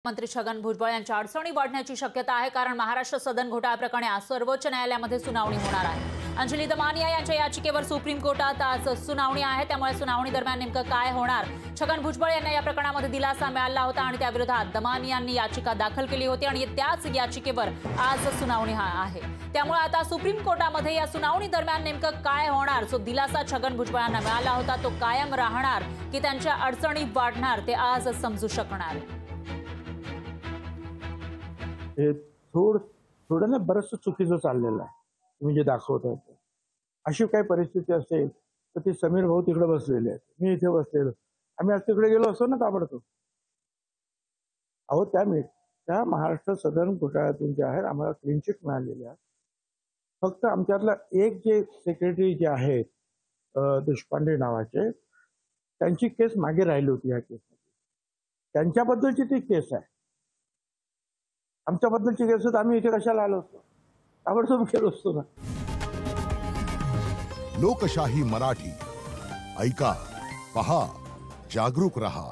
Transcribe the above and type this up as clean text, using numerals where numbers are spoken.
मंत्री छगन भुजबळ यांच्या अडचणी वाढण्याची शक्यता आहे, कारण महाराष्ट्र सदन घोटाळा प्रकरणी आज सर्वोच्च न्यायालयामध्ये सुनावणी होणार आहे। अंजली दमानिया यांच्या याचिकेवर सुप्रीम कोर्टात आज सुनावणी आहे, त्यामुळे सुनावणी दरम्यान नेमकं काय होणार। छगन भुजबळ यांना या प्रकरणामध्ये दिलासा मिळाला होता आणि त्याविरोधात दमानियांनी याचिका दाखल केली होती आणि त्याच याचिकेवर आज सुनावणी आहे। त्यामुळे आता सुप्रीम कोर्टामध्ये या सुनावणी दरम्यान नेमकं काय होणार। जो दिलासा छगन भुजबळ यांना मिळाला होता तो कायम राहणार की त्यांच्या अडचणी वाढणार, ते आज समजू शकणार आहे। थोडं ना बरंच चुकीचं चाललेलं आहे। तुम्ही जे दाखवताय अशी काही परिस्थिती असेल तर ते समीर भाऊ तिकडे बसलेले आहेत, मी इथे बसलेलो, आम्ही आज तिकडे गेलो असतो ना ताबडतोब। अहो त्या महाराष्ट्र सदन घोटाळ्यातून जे आहे आम्हाला क्लीन चिट मिळालेली आहे। फक्त आमच्यातला एक जे सेक्रेटरी जे आहेत देशपांडे नावाचे, त्यांची केस मागे राहिली होती। या केसमध्ये त्यांच्याबद्दलची ती केस आहे, आमच्याबद्दलची केस आम्ही इथे कशाला आलो असतो, ताबडतोब केलो असतो ना। लोकशाही मराठी ऐका, पहा, जागरूक रहा।